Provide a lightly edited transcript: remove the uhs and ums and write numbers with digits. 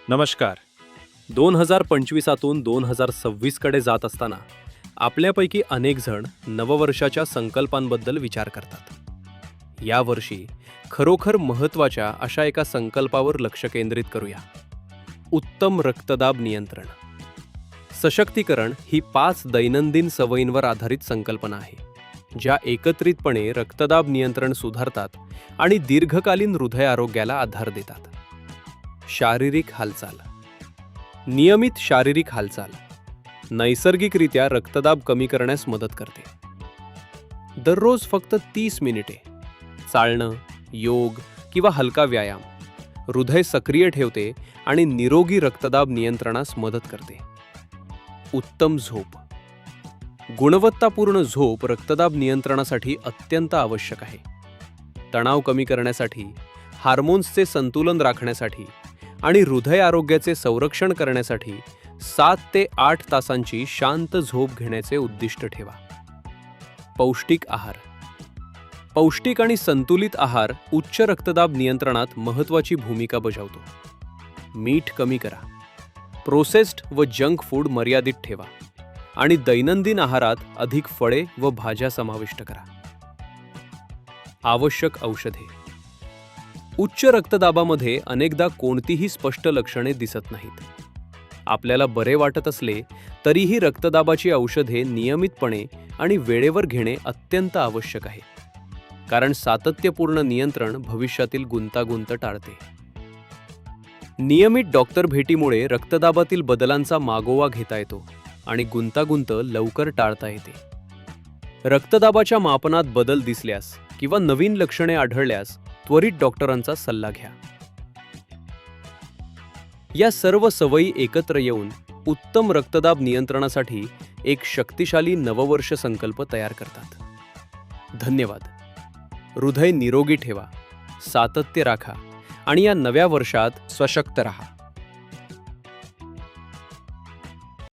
नमस्कार. 2025तून 2026 कडे जात असताना आपल्यापैकी अनेक जण नववर्षाच्या संकल्पांबद्दल विचार करतात. या वर्षी खरोखर महत्त्वाच्या अशा एका संकल्पावर लक्ष केंद्रित करूया. उत्तम रक्तदाब नियंत्रण. सशक्तीकरण ही 5 दैनंदिन सवयींवर आधारित संकल्पना आहे, ज्या एकत्रितपणे रक्तदाब नियंत्रण सुधारतात आणि दीर्घकालीन हृदय आरोग्याला आधार देतात. शारीरिक हालचाल. नियमित शारीरिक हालचाल नैसर्गिकरित्या रक्तदाब कमी करण्यास मदत करते. दररोज फक्त 30 मिनिटे चालणं, योग किंवा हलका व्यायाम हृदय सक्रिय ठेवते आणि निरोगी रक्तदाब नियंत्रणास मदत करते. उत्तम झोप. गुणवत्तापूर्ण झोप रक्तदाब नियंत्रणासाठी अत्यंत आवश्यक आहे. तणाव कमी करण्यासाठी, हार्मोन्सचे संतुलन राखण्यासाठी आणि हृदय आरोग्याचे संरक्षण करण्यासाठी 7 ते 8 तासांची शांत झोप घेण्याचे उद्दिष्ट ठेवा. पौष्टिक आहार. पौष्टिक आणि संतुलित आहार उच्च रक्तदाब नियंत्रणात महत्त्वाची भूमिका बजावतो. मीठ कमी करा, प्रोसेस्ड व जंक फूड मर्यादित ठेवा आणि दैनंदिन आहारात अधिक फळे व भाज्या समाविष्ट करा. आवश्यक औषधे. उच्च रक्तदाबामध्ये अनेकदा कोणतीही स्पष्ट लक्षणे दिसत नाहीत. आपल्याला बरे वाटत असले तरीही रक्तदाबाची औषधे नियमितपणे आणि वेळेवर घेणे अत्यंत आवश्यक आहे, कारण सातत्यपूर्ण नियंत्रण भविष्यातील गुंतागुंत टाळते. नियमित डॉक्टर भेटीमुळे रक्तदाबातील बदलांचा मागोवा घेता येतो आणि गुंतागुंत लवकर टाळता येते. रक्तदाबाच्या मापनात बदल दिसल्यास किंवा नवीन लक्षणे आढळल्यास त्वरित डॉक्टरांचा सल्ला घ्या. या सर्व सवयी एकत्र येऊन उत्तम रक्तदाब नियंत्रणासाठी एक शक्तिशाली नववर्ष संकल्प तयार करतात. धन्यवाद. हृदय निरोगी ठेवा, सातत्य राखा आणि या नव्या वर्षात सशक्त राहा.